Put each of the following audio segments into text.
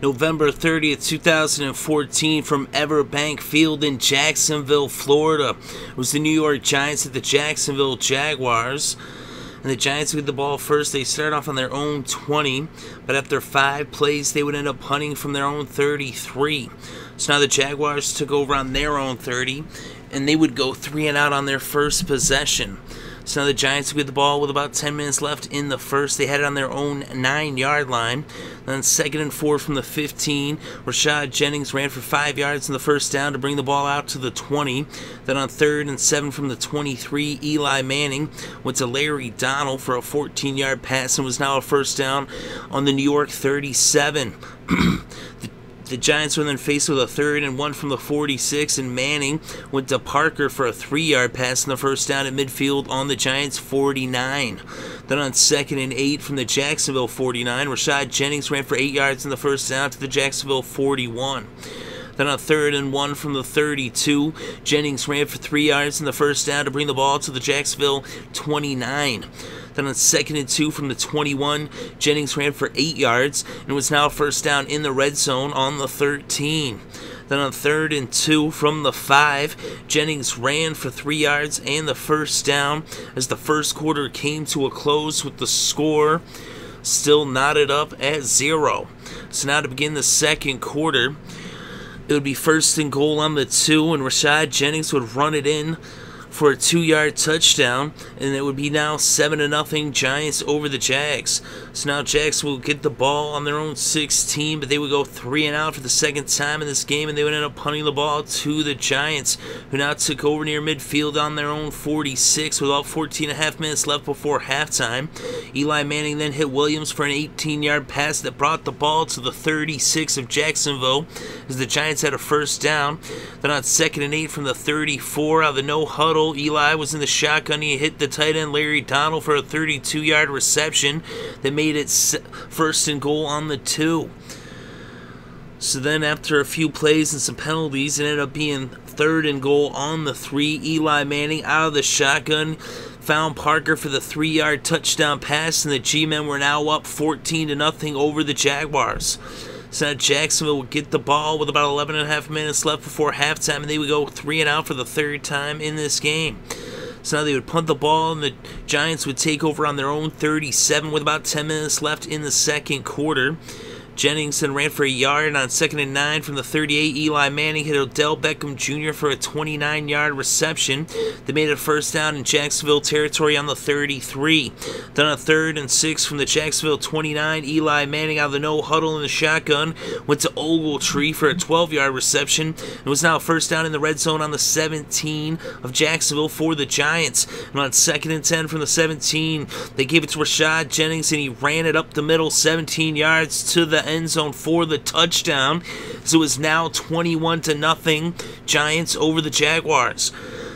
November 30th, 2014, from EverBank Field in Jacksonville, Florida. It was the New York Giants at the Jacksonville Jaguars. And the Giants with the ball first. They start off on their own 20, but after 5 plays, they would end up punting from their own 33. So now the Jaguars took over on their own 30, and they would go 3 and out on their first possession. So now the Giants with the ball with about 10 minutes left in the first. They had it on their own 9-yard line. Then 2nd and 4 from the 15. Rashad Jennings ran for 5 yards in the first down to bring the ball out to the 20. Then on 3rd and 7 from the 23, Eli Manning went to Larry Donald for a 14-yard pass and was now a first down on the New York 37. The Giants were then faced with a 3rd and 1 from the 46, and Manning went to Parker for a 3-yard pass in the first down at midfield on the Giants' 49. Then on 2nd and 8 from the Jacksonville 49, Rashad Jennings ran for 8 yards in the first down to the Jacksonville 41. Then on 3rd and 1 from the 32, Jennings ran for 3 yards in the first down to bring the ball to the Jacksonville 29. Then on 2nd and 2 from the 21, Jennings ran for 8 yards and was now first down in the red zone on the 13. Then on 3rd and 2 from the 5, Jennings ran for 3 yards and the first down as the first quarter came to a close with the score still knotted up at 0. So now to begin the second quarter, it would be 1st and goal on the 2, and Rashad Jennings would run it in for a 2-yard touchdown, and it would be now 7-0 Giants over the Jags. So now Jags will get the ball on their own 16, but they would go 3 and out for the second time in this game, and they would end up punting the ball to the Giants, who now took over near midfield on their own 46 with about 14.5 minutes left before halftime. Eli Manning then hit Williams for an 18-yard pass that brought the ball to the 36 of Jacksonville as the Giants had a first down. Then on 2nd and 8 from the 34 out of the no huddle, Eli was in the shotgun. He hit the tight end Larry Donald for a 32-yard reception that made it 1st and goal on the 2. So then after a few plays and some penalties, it ended up being 3rd and goal on the 3. Eli Manning out of the shotgun found Parker for the 3-yard touchdown pass, and the G-men were now up 14-0 over the Jaguars. So now Jacksonville would get the ball with about 11.5 minutes left before halftime, and they would go 3 and out for the 3rd time in this game. So now they would punt the ball, and the Giants would take over on their own 37 with about 10 minutes left in the second quarter. Jennings then ran for a yard on 2nd and 9 from the 38. Eli Manning hit Odell Beckham Jr. for a 29-yard reception that made it first down in Jacksonville territory on the 33. Then on 3rd and 6 from the Jacksonville 29, Eli Manning out of the no huddle in the shotgun went to Ogletree for a 12-yard reception and was now first down in the red zone on the 17 of Jacksonville for the Giants. And on 2nd and 10 from the 17, they gave it to Rashad Jennings, and he ran it up the middle 17 yards to the end zone for the touchdown. So it was now 21-0 Giants over the Jaguars.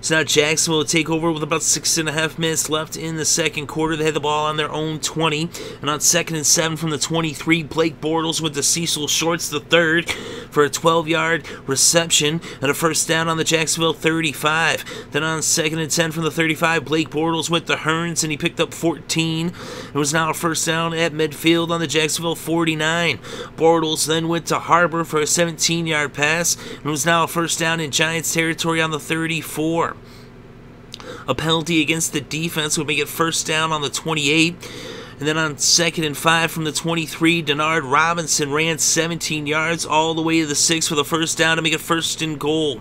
So now Jacksonville will take over with about 6.5 minutes left in the second quarter. They had the ball on their own 20. And on 2nd and 7 from the 23, Blake Bortles went to Cecil Shorts the 3rd for a 12-yard reception and a first down on the Jacksonville 35. Then on 2nd and 10 from the 35, Blake Bortles went to Hearns, and he picked up 14. It was now a first down at midfield on the Jacksonville 49. Bortles then went to Harbor for a 17-yard pass, and it was now a first down in Giants territory on the 34. A penalty against the defense would make it first down on the 28. And then on 2nd and 5 from the 23, Denard Robinson ran 17 yards all the way to the 6 for the first down to make it 1st and goal.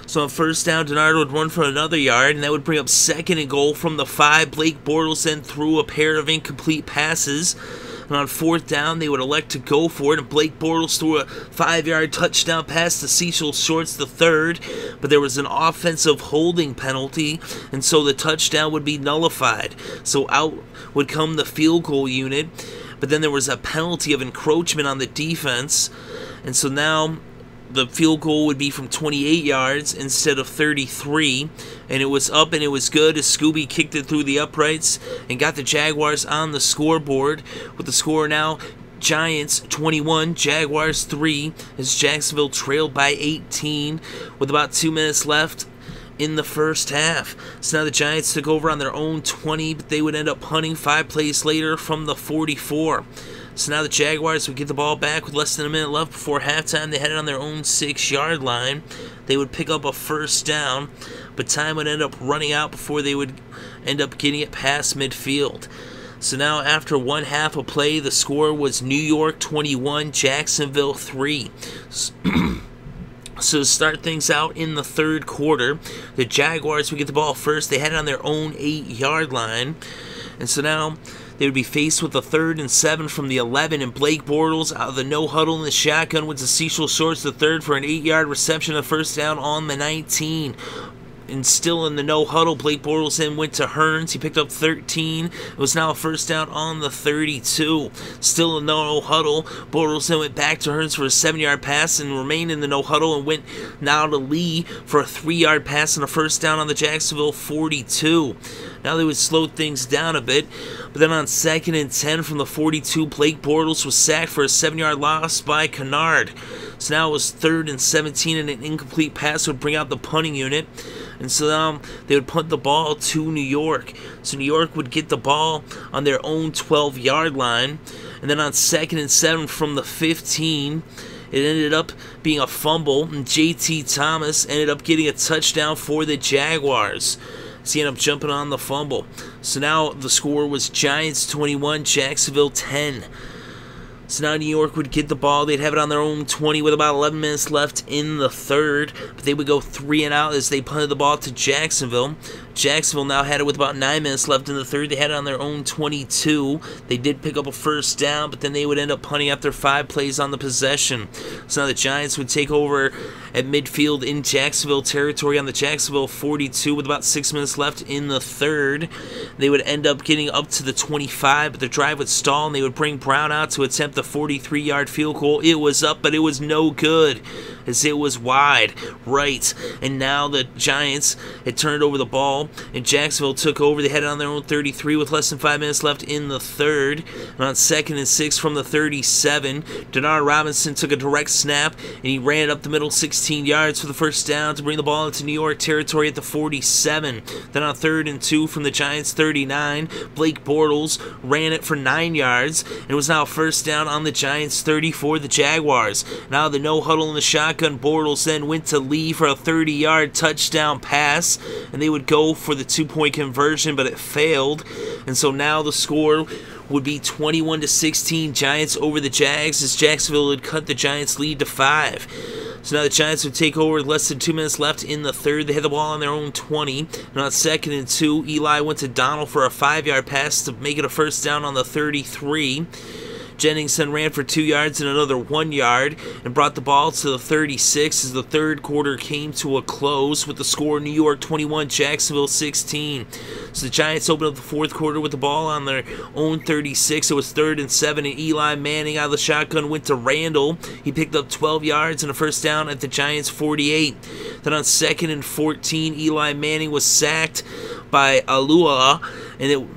So on first down, Denard would run for another yard, and that would bring up 2nd and goal from the 5. Blake Bortles then threw a pair of incomplete passes. And on 4th down, they would elect to go for it, and Blake Bortles threw a 5-yard touchdown pass to Cecil Shorts the 3rd, but there was an offensive holding penalty, and so the touchdown would be nullified. So out would come the field goal unit, but then there was a penalty of encroachment on the defense, and so now the field goal would be from 28 yards instead of 33, and it was up and it was good as Scobee kicked it through the uprights and got the Jaguars on the scoreboard, with the score now Giants 21, Jaguars 3, as Jacksonville trailed by 18 with about 2 minutes left in the first half. So now the Giants took over on their own 20, but they would end up punting 5 plays later from the 44. So now the Jaguars would get the ball back with less than a minute left before halftime. They had it on their own 6-yard line. They would pick up a first down, but time would end up running out before they would end up getting it past midfield. So now after one half of play, the score was New York 21, Jacksonville 3. So to start things out in the third quarter, the Jaguars would get the ball first. They had it on their own 8-yard line. And so now they would be faced with a 3rd and 7 from the 11, and Blake Bortles out of the no-huddle in the shotgun went to Cecil Shorts the third for an 8-yard reception of first down on the 19. And still in the no-huddle, Blake Bortles then went to Hearns. He picked up 13. It was now a first down on the 32. Still in the no-huddle, Bortles then went back to Hearns for a 7-yard pass and remained in the no-huddle and went now to Lee for a 3-yard pass and a first down on the Jacksonville 42. Now they would slow things down a bit, but then on 2nd and 10 from the 42, Blake Bortles was sacked for a 7-yard loss by Denard. So now it was 3rd and 17, and an incomplete pass would bring out the punting unit. And so now they would punt the ball to New York. So New York would get the ball on their own 12-yard line. And then on 2nd and 7 from the 15, it ended up being a fumble, and J.T. Thomas ended up getting a touchdown for the Jaguars. So he ended up jumping on the fumble. So now the score was Giants 21, Jacksonville 10. So now New York would get the ball. They'd have it on their own 20 with about 11 minutes left in the third. But they would go 3 and out as they punted the ball to Jacksonville. Jacksonville now had it with about 9 minutes left in the third. They had it on their own 22. They did pick up a first down, but then they would end up punting after 5 plays on the possession. So now the Giants would take over at midfield in Jacksonville territory on the Jacksonville 42 with about 6 minutes left in the third. They would end up getting up to the 25, but the drive would stall, and they would bring Brown out to attempt the 43-yard field goal. It was up, but it was no good as it was wide right. And now the Giants had turned over the ball, and Jacksonville took over. They had it on their own 33 with less than 5 minutes left in the third. And on 2nd and 6 from the 37, Denard Robinson took a direct snap, and he ran it up the middle 16 yards for the first down to bring the ball into New York territory at the 47. Then on 3rd and 2 from the Giants 39, Blake Bortles ran it for 9 yards, and it was now a first down on the Giants 30 for the Jaguars. Now the no-huddle in the shotgun, Bortles then went to Lee for a 30-yard touchdown pass, and they would go for the 2-point conversion, but it failed. And so now the score would be 21-16 Giants over the Jags as Jacksonville had cut the Giants' lead to 5. So now the Giants would take over with less than 2 minutes left in the third. They had the ball on their own 20. And on 2nd and 2, Eli went to Donald for a 5-yard pass to make it a first down on the 33. Jennings then ran for 2 yards and another 1 yard and brought the ball to the 36 as the third quarter came to a close with the score New York 21, Jacksonville 16. So the Giants opened up the fourth quarter with the ball on their own 36. It was 3rd and 7, and Eli Manning out of the shotgun went to Randall. He picked up 12 yards and a first down at the Giants 48. Then on 2nd and 14, Eli Manning was sacked by Alula, and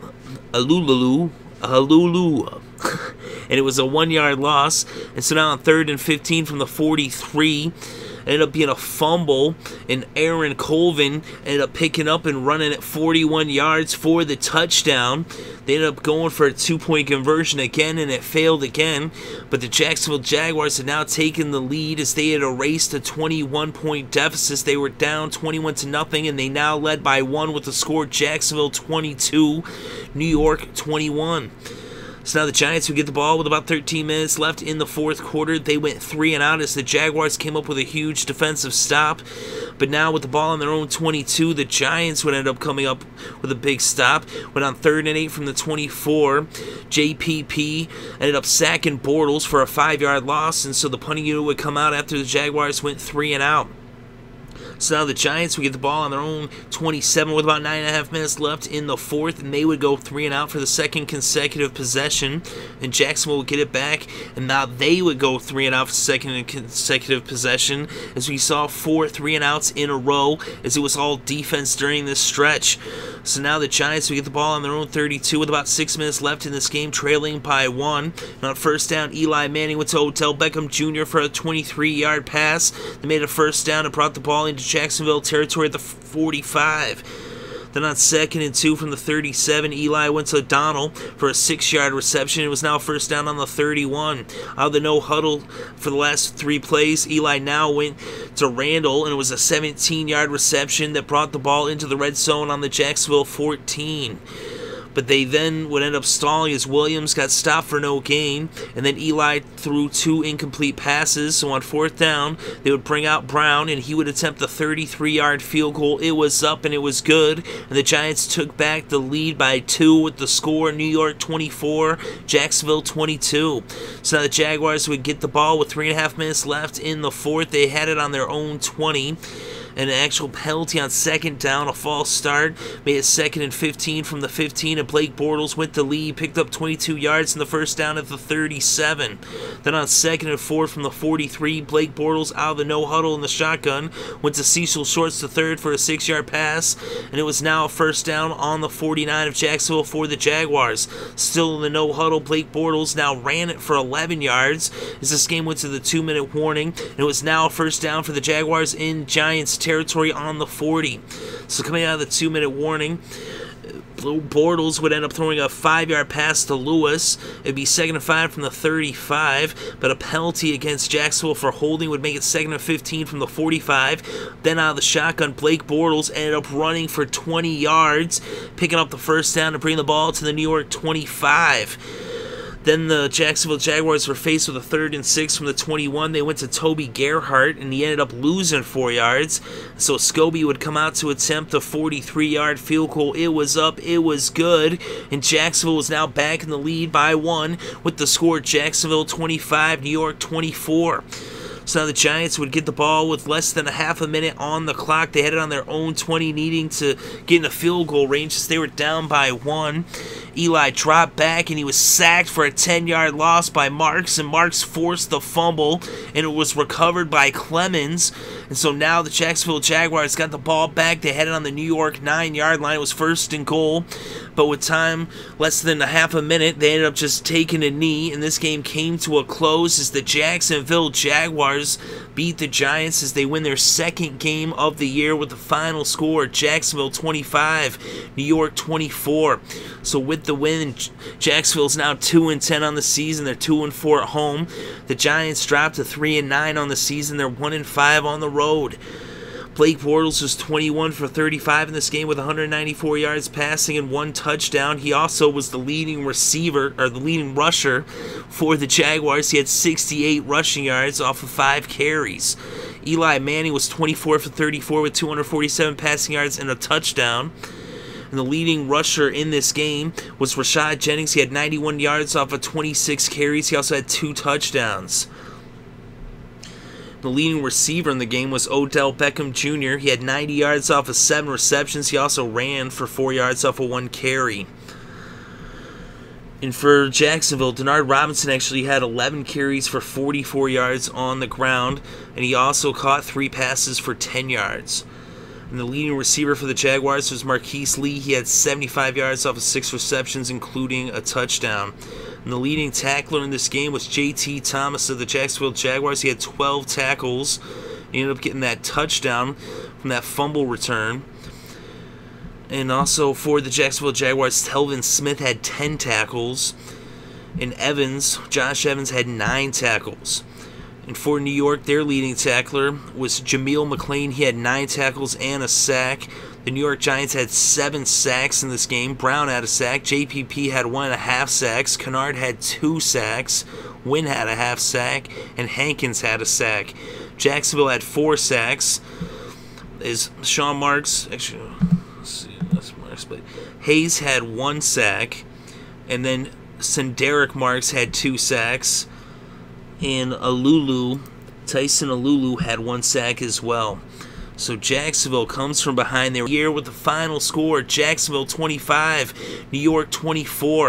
and it was a 1-yard loss. And so now on 3rd and 15 from the 43, ended up being a fumble, and Aaron Colvin ended up picking up and running at 41 yards for the touchdown. They ended up going for a 2-point conversion again, and it failed again. But the Jacksonville Jaguars had now taken the lead as they had erased a 21-point deficit. They were down 21-0, and they now led by 1 with the score Jacksonville 22, New York 21. So now the Giants would get the ball with about 13 minutes left in the fourth quarter. They went 3 and out as the Jaguars came up with a huge defensive stop. But now with the ball on their own 22, the Giants would end up coming up with a big stop. When on 3rd and 8 from the 24, JPP ended up sacking Bortles for a 5-yard loss. And so the punting unit would come out after the Jaguars went 3 and out. So now the Giants would get the ball on their own 27 with about 9.5 minutes left in the fourth, and they would go 3 and out for the second consecutive possession. And Jacksonville would get it back, and now they would go 3 and out for the second consecutive possession, as we saw 4 3 and outs in a row, as it was all defense during this stretch. So now the Giants would get the ball on their own 32 with about 6 minutes left in this game, trailing by 1. And on first down, Eli Manning went to Odell Beckham Jr. for a 23-yard pass. They made a first down and brought the ball into Jacksonville territory at the 45. Then on 2nd and 2 from the 37, Eli went to Donald for a 6-yard reception. It was now first down on the 31. Out of the no huddle for the last 3 plays, Eli now went to Randall, and it was a 17-yard reception that brought the ball into the red zone on the Jacksonville 14. But they then would end up stalling as Williams got stopped for no gain, and then Eli threw 2 incomplete passes. So on 4th down, they would bring out Brown, and he would attempt a 33-yard field goal. It was up, and it was good, and the Giants took back the lead by 2 with the score: New York 24, Jacksonville 22. So now the Jaguars would get the ball with 3.5 minutes left in the 4th. They had it on their own 20. An actual penalty on 2nd down, a false start, made it 2nd and 15 from the 15, and Blake Bortles went to lead, picked up 22 yards in the first down at the 37. Then on 2nd and 4 from the 43, Blake Bortles out of the no huddle in the shotgun, went to Cecil Shorts to third for a 6-yard pass, and it was now a first down on the 49 of Jacksonville for the Jaguars. Still in the no huddle, Blake Bortles now ran it for 11 yards as this game went to the 2-minute warning, and it was now a first down for the Jaguars in Giants territory on the 40. So coming out of the 2-minute warning, Bortles would end up throwing a 5-yard pass to Lewis. It'd be 2nd and 5 from the 35, but a penalty against Jacksonville for holding would make it 2nd and 15 from the 45. Then out of the shotgun, Blake Bortles ended up running for 20 yards, picking up the first down to bring the ball to the New York 25. Then the Jacksonville Jaguars were faced with a 3rd and 6 from the 21. They went to Toby Gerhart, and he ended up losing 4 yards. So Scobee would come out to attempt a 43-yard field goal. It was up, it was good, and Jacksonville was now back in the lead by 1 with the score: Jacksonville 25, New York 24. So now the Giants would get the ball with less than a half a minute on the clock. They had it on their own 20, needing to get in a field goal range as they were down by 1. Eli dropped back, and he was sacked for a 10-yard loss by Marqise, and Marqise forced the fumble, and it was recovered by Clemens. And so now the Jacksonville Jaguars got the ball back. They had it on the New York 9-yard line. It was 1st and goal, but with time less than a half a minute, they ended up just taking a knee, and this game came to a close as the Jacksonville Jaguars beat the Giants as they win their 2nd game of the year with the final score: Jacksonville 25, New York 24. So with the win, Jacksonville's now 2-10 on the season. They're 2-4 at home. The Giants dropped to 3-9 on the season. They're 1-5 on the road. Blake Bortles was 21 for 35 in this game with 194 yards passing and 1 touchdown. He also was the leading receiver, or the leading rusher for the Jaguars. He had 68 rushing yards off of 5 carries. Eli Manning was 24 for 34 with 247 passing yards and a touchdown. And the leading rusher in this game was Rashad Jennings. He had 91 yards off of 26 carries. He also had 2 touchdowns. The leading receiver in the game was Odell Beckham Jr. He had 90 yards off of 7 receptions. He also ran for 4 yards off of 1 carry. And for Jacksonville, Denard Robinson actually had 11 carries for 44 yards on the ground, and he also caught 3 passes for 10 yards. And the leading receiver for the Jaguars was Marqise Lee. He had 75 yards off of 6 receptions, including a touchdown. And the leading tackler in this game was J.T. Thomas of the Jacksonville Jaguars. He had 12 tackles. He ended up getting that touchdown from that fumble return. And also for the Jacksonville Jaguars, Telvin Smith had 10 tackles. And Josh Evans had 9 tackles. And for New York, their leading tackler was Jameel McClain. He had 9 tackles and a sack. The New York Giants had 7 sacks in this game. Brown had a sack. JPP had 1.5 sacks. Kennard had 2 sacks. Wynn had a half sack. And Hankins had a sack. Jacksonville had 4 sacks. Is Sean Marks, actually, let's see, that's Marks, but Hayes had 1 sack. And then Senderic Marks had 2 sacks. And Tyson Alulu had 1 sack as well. So Jacksonville comes from behind their year with the final score: Jacksonville 25, New York 24.